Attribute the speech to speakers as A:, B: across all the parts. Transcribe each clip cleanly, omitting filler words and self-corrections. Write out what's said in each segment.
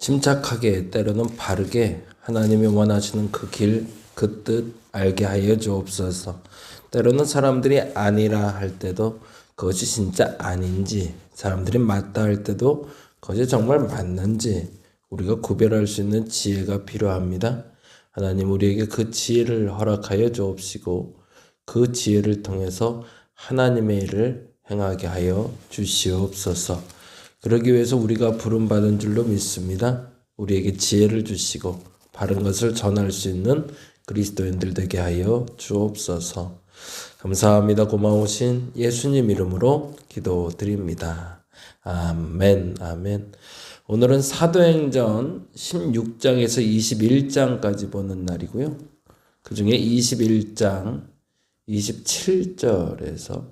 A: 침착하게 때로는 바르게 하나님이 원하시는 그 길, 그 뜻 알게 하여 주옵소서. 때로는 사람들이 아니라 할 때도 그것이 진짜 아닌지, 사람들이 맞다 할 때도 그것이 정말 맞는지 우리가 구별할 수 있는 지혜가 필요합니다. 하나님 우리에게 그 지혜를 허락하여 주옵시고 그 지혜를 통해서 하나님의 일을 행하게 하여 주시옵소서. 그러기 위해서 우리가 부름받은 줄로 믿습니다. 우리에게 지혜를 주시고 바른 것을 전할 수 있는 그리스도인들 되게 하여 주옵소서. 감사합니다. 고마우신 예수님 이름으로 기도드립니다. 아멘, 아멘. 오늘은 사도행전 16장에서 21장까지 보는 날이고요. 그 중에 21장 27절에서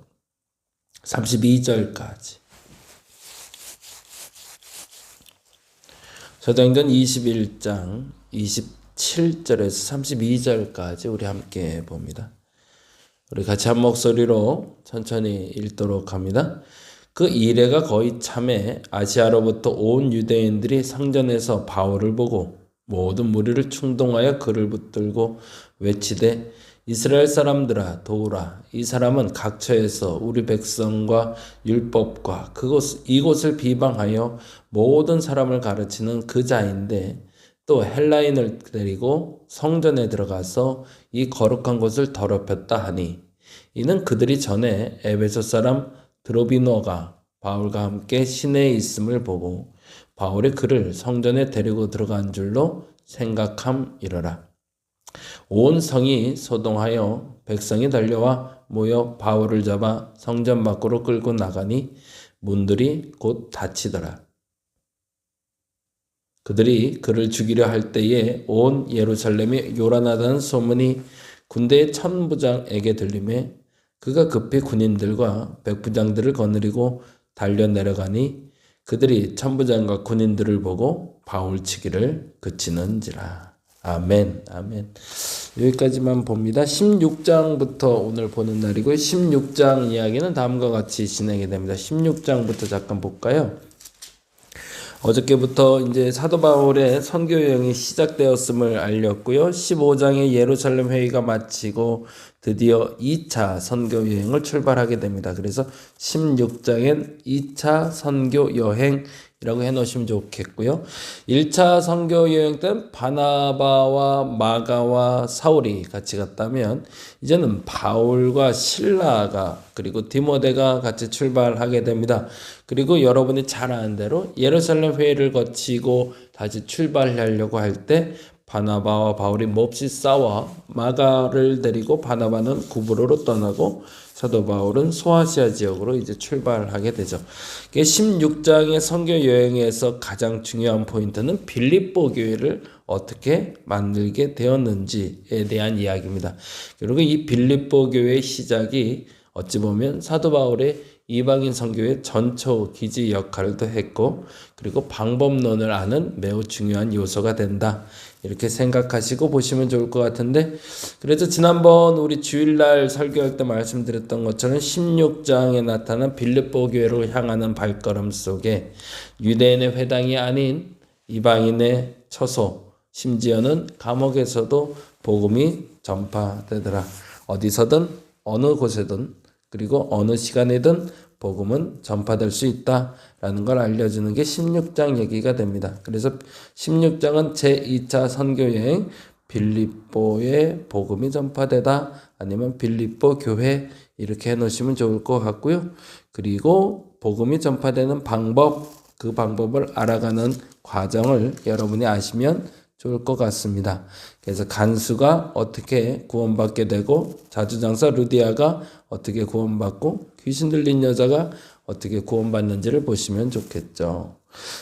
A: 32절까지, 사도행전 21장 27절에서 32절까지 우리 함께 봅니다. 우리 같이 한 목소리로 천천히 읽도록 합니다. 그 이레가 거의 참에 아시아로부터 온 유대인들이 성전에서 바울을 보고 모든 무리를 충동하여 그를 붙들고 외치되 이스라엘 사람들아 도우라. 이 사람은 각처에서 우리 백성과 율법과 이곳을 비방하여 모든 사람을 가르치는 그 자인데 또 헬라인을 데리고 성전에 들어가서 이 거룩한 곳을 더럽혔다 하니, 이는 그들이 전에 에베소 사람 드로비노가 바울과 함께 시내에 있음을 보고 바울이 그를 성전에 데리고 들어간 줄로 생각함이러라. 온 성이 소동하여 백성이 달려와 모여 바울을 잡아 성전 밖으로 끌고 나가니 문들이 곧 닫히더라. 그들이 그를 죽이려 할 때에 온 예루살렘이 요란하다는 소문이 군대의 천부장에게 들리매 그가 급히 군인들과 백부장들을 거느리고 달려 내려가니 그들이 천부장과 군인들을 보고 바울 치기를 그치는지라. 아멘, 아멘. 여기까지만 봅니다. 16장부터 오늘 보는 날이고요. 16장 이야기는 다음과 같이 진행이 됩니다. 16장부터 잠깐 볼까요? 어저께부터 이제 사도 바울의 선교 여행이 시작되었음을 알렸고요. 15장에 예루살렘 회의가 마치고 드디어 2차 선교 여행을 출발하게 됩니다. 그래서 16장엔 2차 선교 여행이라고 해놓으시면 좋겠고요. 1차 선교 여행 때는 바나바와 마가와 사울이 같이 갔다면 이제는 바울과 실라가 그리고 디모데가 같이 출발하게 됩니다. 그리고 여러분이 잘 아는 대로 예루살렘 회의를 거치고 다시 출발하려고 할 때 바나바와 바울이 몹시 싸워 마가를 데리고 바나바는 구브로로 떠나고 사도 바울은 소아시아 지역으로 이제 출발하게 되죠. 16장의 선교 여행에서 가장 중요한 포인트는 빌립보 교회를 어떻게 만들게 되었는지에 대한 이야기입니다. 그리고 이 빌립보 교회의 시작이 어찌 보면 사도 바울의 이방인 선교의 전초 기지 역할도 했고, 그리고 방법론을 아는 매우 중요한 요소가 된다, 이렇게 생각하시고 보시면 좋을 것 같은데, 그래서 지난번 우리 주일날 설교할 때 말씀드렸던 것처럼 16장에 나타난 빌립보 교회로 향하는 발걸음 속에 유대인의 회당이 아닌 이방인의 처소, 심지어는 감옥에서도 복음이 전파되더라. 어디서든 어느 곳에든 그리고 어느 시간에든 복음은 전파될 수 있다라는 걸 알려주는 게 16장 얘기가 됩니다. 그래서 16장은 제2차 선교여행, 빌립보의 복음이 전파되다, 아니면 빌립보 교회, 이렇게 해놓으시면 좋을 것 같고요. 그리고 복음이 전파되는 방법, 그 방법을 알아가는 과정을 여러분이 아시면 좋을 것 같습니다. 그래서 간수가 어떻게 구원받게 되고, 자주장사 루디아가 어떻게 구원받고, 귀신 들린 여자가 어떻게 구원받는지를 보시면 좋겠죠.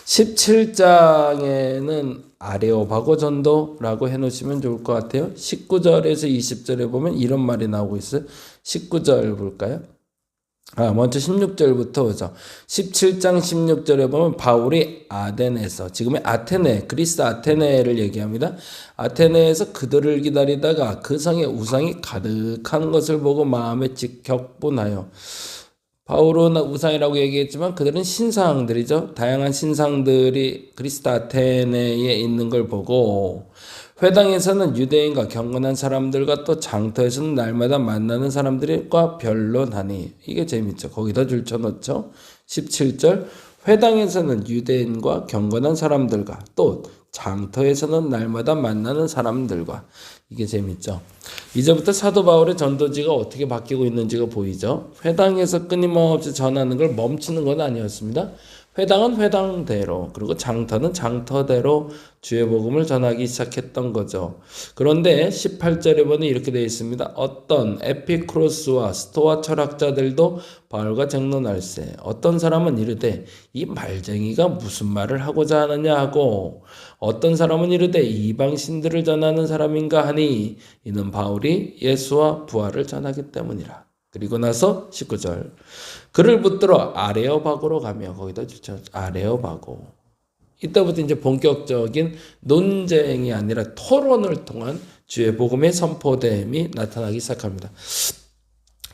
A: 17장에는 아레오바고 전도라고 해놓으시면 좋을 것 같아요. 19절에서 20절에 보면 이런 말이 나오고 있어요. 19절 볼까요? 먼저 16절부터 보죠. 17장 16절에 보면 바울이 아덴에서, 지금의 아테네, 그리스 아테네를 얘기합니다. 아테네에서 그들을 기다리다가 그 성에 우상이 가득한 것을 보고 마음에 격분하여, 바울은 우상이라고 얘기했지만 그들은 신상들이죠. 다양한 신상들이 그리스 아테네에 있는 걸 보고 회당에서는 유대인과 경건한 사람들과 또 장터에서는 날마다 만나는 사람들과 변론하니 이게 재밌죠. 거기다 줄쳐놓죠. 17절 회당에서는 유대인과 경건한 사람들과 또 장터에서는 날마다 만나는 사람들과 이게 재밌죠. 이제부터 사도 바울의 전도지가 어떻게 바뀌고 있는지가 보이죠. 회당에서 끊임없이 전하는 걸 멈추는 건 아니었습니다. 회당은 회당대로 그리고 장터는 장터대로 주의 복음을 전하기 시작했던 거죠. 그런데 18절에 보니 이렇게 되어 있습니다. 어떤 에피크로스와 스토아 철학자들도 바울과 쟁론할세. 어떤 사람은 이르되 이 말쟁이가 무슨 말을 하고자 하느냐 하고 어떤 사람은 이르되 이방 신들을 전하는 사람인가 하니 이는 바울이 예수와 부활을 전하기 때문이라. 그리고 나서 19절 그를 붙들어 아레오바고로 가며 거기다 주죠. 아레오바고 이때부터 이제 본격적인 논쟁이 아니라 토론을 통한 주의 복음의 선포됨이 나타나기 시작합니다.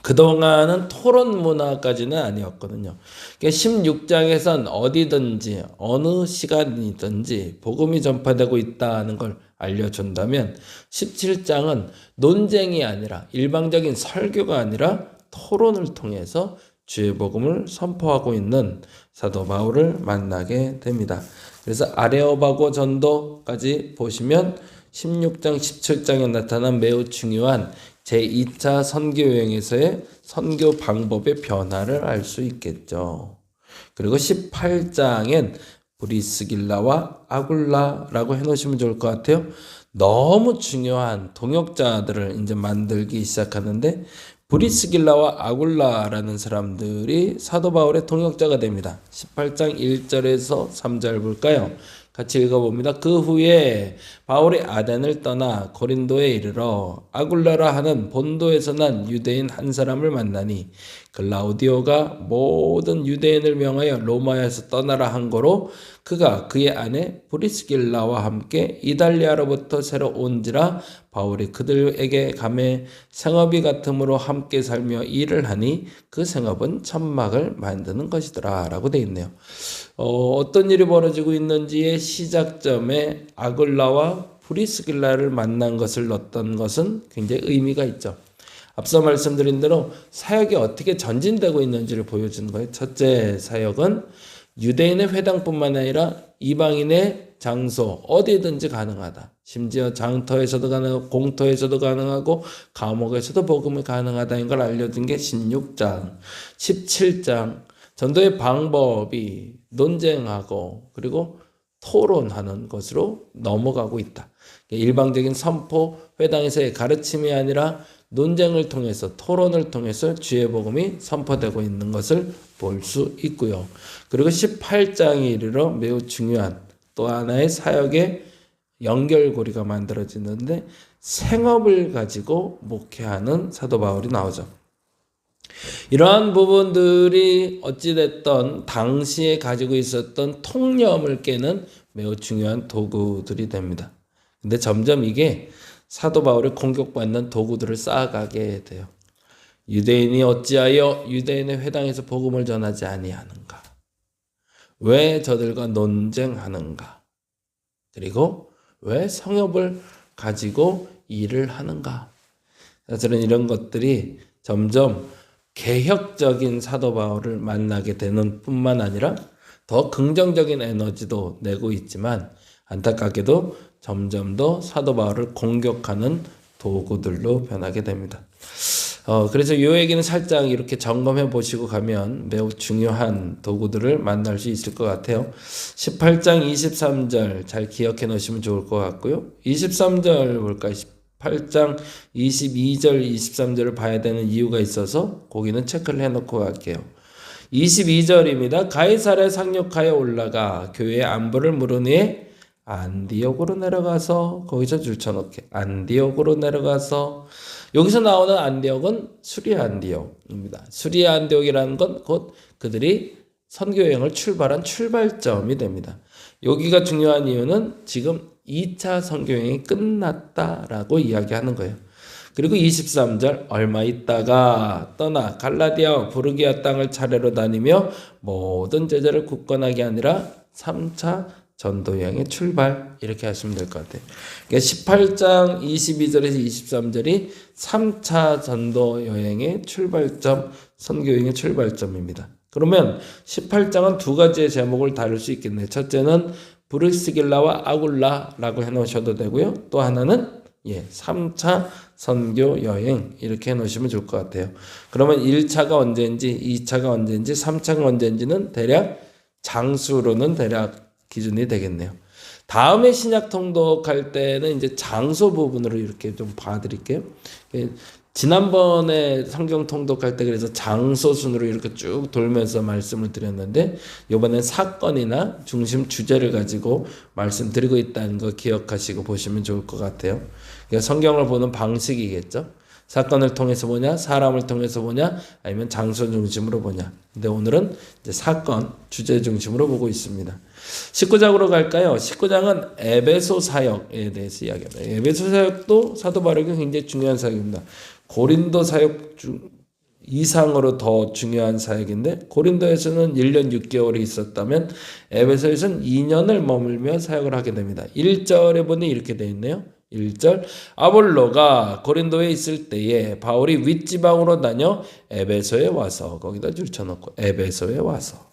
A: 그동안은 토론 문화까지는 아니었거든요. 16장에선 어디든지 어느 시간이든지 복음이 전파되고 있다는 걸 알려준다면 17장은 논쟁이 아니라 일방적인 설교가 아니라 토론을 통해서 주의 복음을 선포하고 있는 사도 바울을 만나게 됩니다. 그래서 아레오바고 전도까지 보시면 16장, 17장에 나타난 매우 중요한 제2차 선교여행에서의 선교 방법의 변화를 알 수 있겠죠. 그리고 18장엔 브리스길라와 아굴라라고 해놓으시면 좋을 것 같아요. 너무 중요한 동역자들을 이제 만들기 시작하는데 브리스길라와 아굴라라는 사람들이 사도 바울의 동역자가 됩니다. 18장 1절에서 3절 볼까요? 같이 읽어봅니다. 그 후에 바울이 아덴을 떠나 고린도에 이르러 아굴라라 하는 본도에서 난 유대인 한 사람을 만나니 글라우디오가 모든 유대인을 명하여 로마에서 떠나라 한 거로 그가 그의 아내 브리스길라와 함께 이달리아로부터 새로 온지라 바울이 그들에게 가매 생업이 같음으로 함께 살며 일을 하니 그 생업은 천막을 만드는 것이더라 라고 되어 있네요. 어떤 일이 벌어지고 있는지의 시작점에 아굴라와 브리스길라를 만난 것을 넣었던 것은 굉장히 의미가 있죠. 앞서 말씀드린 대로 사역이 어떻게 전진되고 있는지를 보여주는 거예요. 첫째 사역은 유대인의 회당뿐만 아니라 이방인의 장소 어디든지 가능하다. 심지어 장터에서도 가능하고 공터에서도 가능하고 감옥에서도 복음이 가능하다는 걸 알려준 게 16장, 17장 전도의 방법이 논쟁하고 그리고 토론하는 것으로 넘어가고 있다. 일방적인 선포, 회당에서의 가르침이 아니라 논쟁을 통해서 토론을 통해서 주의 복음이 선포되고 있는 것을 볼 수 있고요. 그리고 18장에 이르러 매우 중요한 또 하나의 사역의 연결고리가 만들어지는데 생업을 가지고 목회하는 사도 바울이 나오죠. 이러한 부분들이 어찌됐던 당시에 가지고 있었던 통념을 깨는 매우 중요한 도구들이 됩니다. 근데 점점 이게 사도 바울이 공격받는 도구들을 쌓아가게 돼요. 유대인이 어찌하여 유대인의 회당에서 복음을 전하지 아니하는가? 왜 저들과 논쟁하는가? 그리고 왜 성읍을 가지고 일을 하는가? 사실은 이런 것들이 점점 개혁적인 사도 바울을 만나게 되는 뿐만 아니라 더 긍정적인 에너지도 내고 있지만 안타깝게도 점점 더 사도 바울을 공격하는 도구들로 변하게 됩니다. 그래서 이 얘기는 살짝 이렇게 점검해 보시고 가면 매우 중요한 도구들을 만날 수 있을 것 같아요. 18장 23절 잘 기억해 놓으시면 좋을 것 같고요. 23절 볼까요? 18장 22절 23절을 봐야 되는 이유가 있어서 거기는 체크를 해놓고 갈게요. 22절입니다. 가이사랴에 상륙하여 올라가 교회의 안부를 물은 후에 안디옥으로 내려가서 거기서 줄쳐놓게 안디옥으로 내려가서 여기서 나오는 안디옥은 수리아 안디옥입니다. 수리아 안디옥이라는 건 곧 그들이 선교여행을 출발한 출발점이 됩니다. 여기가 중요한 이유는 지금 2차 선교여행이 끝났다라고 이야기하는 거예요. 그리고 23절 얼마 있다가 떠나 갈라디아와 부르기아 땅을 차례로 다니며 모든 제자를 굳건하게 하니라 3차 전도 여행의 출발 이렇게 하시면 될 것 같아요. 그러니까 18장 22절에서 23절이 3차 전도 여행의 출발점, 선교 여행의 출발점입니다. 그러면 18장은 두 가지의 제목을 다룰 수 있겠네요. 첫째는 브리스길라와 아굴라라고 해놓으셔도 되고요. 또 하나는 3차 선교 여행 이렇게 해놓으시면 좋을 것 같아요. 그러면 1차가 언제인지 2차가 언제인지 3차가 언제인지는 대략 장수로는 대략 기준이 되겠네요. 다음에 신약 통독할 때는 이제 장소 부분으로 이렇게 좀 봐드릴게요. 지난번에 성경 통독할 때 그래서 장소 순으로 이렇게 쭉 돌면서 말씀을 드렸는데 이번엔 사건이나 중심 주제를 가지고 말씀드리고 있다는 거 기억하시고 보시면 좋을 것 같아요. 그러니까 성경을 보는 방식이겠죠. 사건을 통해서 보냐, 사람을 통해서 보냐, 아니면 장소 중심으로 보냐. 근데 오늘은 이제 사건, 주제 중심으로 보고 있습니다. 19장으로 갈까요? 19장은 에베소 사역에 대해서 이야기합니다. 에베소 사역도 사도 바울에게 굉장히 중요한 사역입니다. 고린도 사역 이상으로 더 중요한 사역인데 고린도에서는 1년 6개월이 있었다면 에베소에서는 2년을 머물며 사역을 하게 됩니다. 1절에 보니 이렇게 되어 있네요. 1절 아볼로가 고린도에 있을 때에 바울이 윗지방으로 다녀 에베소에 와서 거기다 줄 쳐놓고 에베소에 와서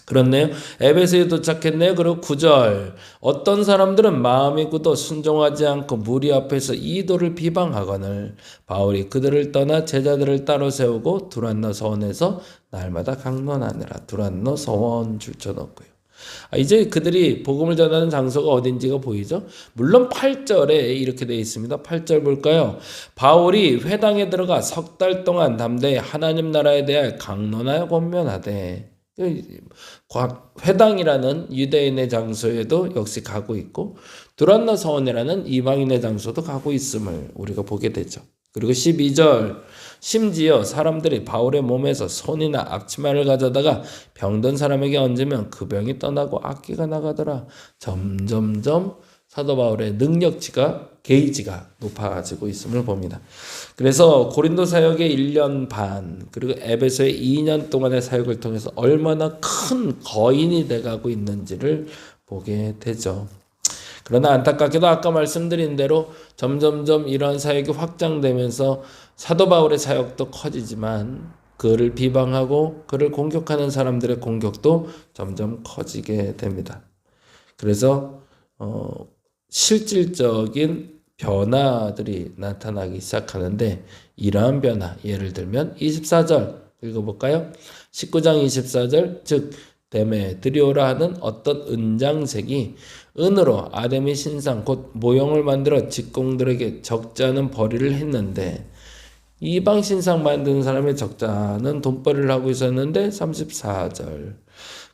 A: 그렇네요. 에베소에 도착했네요. 그리고 9절 어떤 사람들은 마음이 굳어 순종하지 않고 무리 앞에서 이도를 비방하거늘 바울이 그들을 떠나 제자들을 따로 세우고 두란노 서원에서 날마다 강론하느라 두란노 서원 줄쳐놓고요. 이제 그들이 복음을 전하는 장소가 어딘지가 보이죠? 물론 8절에 이렇게 되어 있습니다. 8절 볼까요? 바울이 회당에 들어가 석 달 동안 담대히 하나님 나라에 대하여 강론하여 권면하되 회당이라는 유대인의 장소에도 역시 가고 있고 두란노 서원이라는 이방인의 장소도 가고 있음을 우리가 보게 되죠. 그리고 12절 심지어 사람들이 바울의 몸에서 손이나 앞치마를 가져다가 병든 사람에게 얹으면 그 병이 떠나고 악기가 나가더라. 점점점 사도 바울의 능력치가 게이지가 높아지고 있음을 봅니다. 그래서 고린도 사역의 1년 반 그리고 에베소의 2년 동안의 사역을 통해서 얼마나 큰 거인이 돼가고 있는지를 보게 되죠. 그러나 안타깝게도 아까 말씀드린 대로 점점점 이러한 사역이 확장되면서 사도 바울의 사역도 커지지만 그를 비방하고 그를 공격하는 사람들의 공격도 점점 커지게 됩니다. 그래서 실질적인 변화들이 나타나기 시작하는데 이러한 변화 예를 들면 24절 읽어볼까요? 19장 24절 즉 데메드리오라 하는 어떤 은장색이 은으로 아데미 신상 곧 모형을 만들어 직공들에게 적자는 벌이를 했는데 이방 신상 만드는 사람의 적자는 돈벌이를 하고 있었는데 34절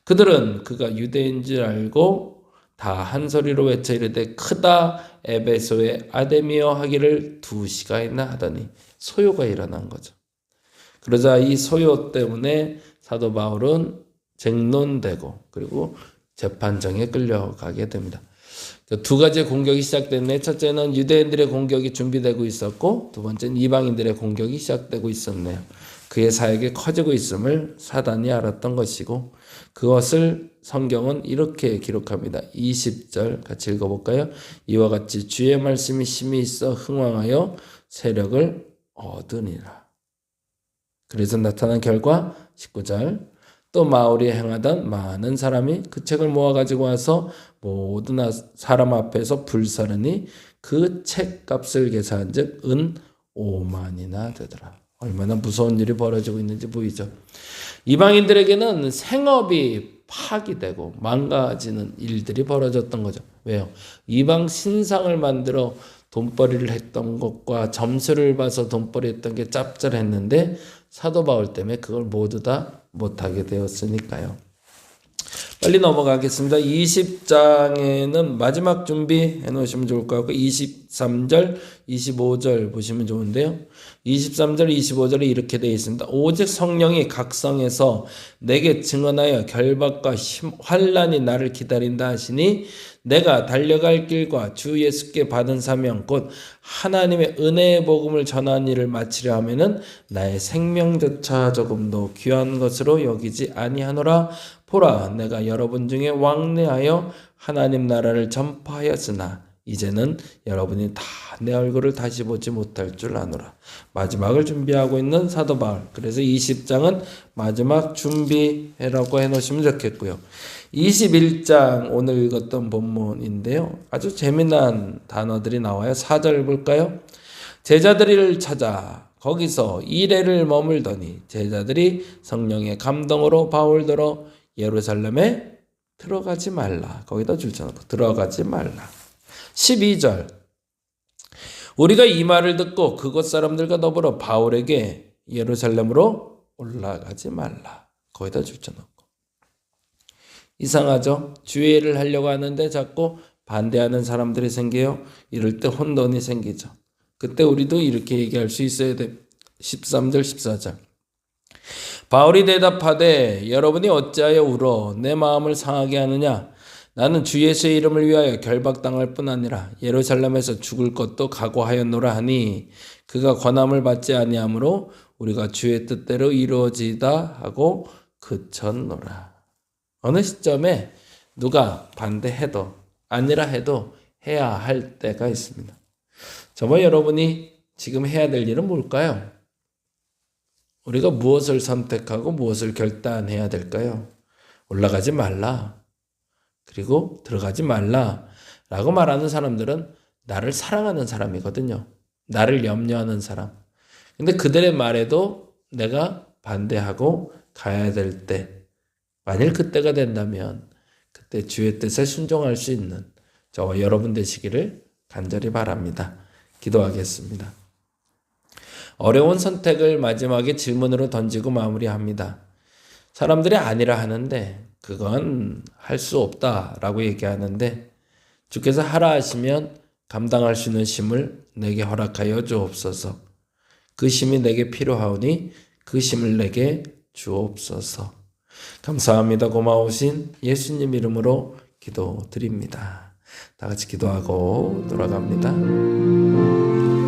A: 그들은 그가 유대인 줄 알고 다 한 소리로 외쳐 이르되 크다 에베소에 아데미어 하기를 2시간이나 하더니 소요가 일어난 거죠. 그러자 이 소요 때문에 사도 바울은 쟁론되고 그리고 재판정에 끌려가게 됩니다. 두 가지의 공격이 시작됐네. 첫째는 유대인들의 공격이 준비되고 있었고 두 번째는 이방인들의 공격이 시작되고 있었네요. 그의 사역이 커지고 있음을 사단이 알았던 것이고 그것을 성경은 이렇게 기록합니다. 20절 같이 읽어볼까요? 이와 같이 주의 말씀이 심히 있어 흥왕하여 세력을 얻으니라. 그래서 나타난 결과 19절 또 마울이 행하던 많은 사람이 그 책을 모아가지고 와서 모든 사람 앞에서 불사르니 그 책값을 계산한 즉 은 5만이나 되더라. 얼마나 무서운 일이 벌어지고 있는지 보이죠. 이방인들에게는 생업이 파기되고 망가지는 일들이 벌어졌던 거죠. 왜요? 이방 신상을 만들어 돈벌이를 했던 것과 점수를 봐서 돈벌이 했던 게 짭짤했는데 사도 바울 때문에 그걸 모두 다 못하게 되었으니까요. 빨리 넘어가겠습니다. 20장에는 마지막 준비해 놓으시면 좋을 것 같고 23절, 25절 보시면 좋은데요. 23절, 25절에 이렇게 되어 있습니다. 오직 성령이 각성해서 내게 증언하여 결박과 환난이 나를 기다린다 하시니 내가 달려갈 길과 주 예수께 받은 사명 곧 하나님의 은혜의 복음을 전하는 일을 마치려 하면은 나의 생명조차 조금도 귀한 것으로 여기지 아니하노라. 보라, 내가 여러분 중에 왕래하여 하나님 나라를 전파하였으나 이제는 여러분이 다 내 얼굴을 다시 보지 못할 줄 아노라. 마지막을 준비하고 있는 사도 바울. 그래서 20장은 마지막 준비라고 해놓으시면 좋겠고요. 21장 오늘 읽었던 본문인데요. 아주 재미난 단어들이 나와요. 4절 볼까요? 제자들을 찾아 거기서 이래를 머물더니 제자들이 성령의 감동으로 바울더러 예루살렘에 들어가지 말라. 거기다 줄쳐놓고 들어가지 말라. 12절 우리가 이 말을 듣고 그곳 사람들과 더불어 바울에게 예루살렘으로 올라가지 말라. 거기다 줄쳐놓고. 이상하죠? 주의 일을 하려고 하는데 자꾸 반대하는 사람들이 생겨요. 이럴 때 혼돈이 생기죠. 그때 우리도 이렇게 얘기할 수 있어야 돼. 13절 14절 바울이 대답하되 여러분이 어찌하여 울어 내 마음을 상하게 하느냐. 나는 주 예수의 이름을 위하여 결박당할 뿐 아니라 예루살렘에서 죽을 것도 각오하였노라 하니 그가 권함을 받지 아니하므로 우리가 주의 뜻대로 이루어지다 하고 그쳤노라. 어느 시점에 누가 반대해도 아니라 해도 해야 할 때가 있습니다. 저와 여러분이 지금 해야 될 일은 뭘까요? 우리가 무엇을 선택하고 무엇을 결단해야 될까요? 올라가지 말라. 그리고 들어가지 말라 라고 말하는 사람들은 나를 사랑하는 사람이거든요. 나를 염려하는 사람. 근데 그들의 말에도 내가 반대하고 가야 될 때, 만일 그때가 된다면 그때 주의 뜻에 순종할 수 있는 저와 여러분 되시기를 간절히 바랍니다. 기도하겠습니다. 어려운 선택을 마지막에 질문으로 던지고 마무리합니다. 사람들이 아니라 하는데 그건 할 수 없다라고 얘기하는데 주께서 하라 하시면 감당할 수 있는 힘을 내게 허락하여 주옵소서. 그 힘이 내게 필요하오니 그 힘을 내게 주옵소서. 감사합니다. 고마우신 예수님 이름으로 기도드립니다. 다 같이 기도하고 돌아갑니다.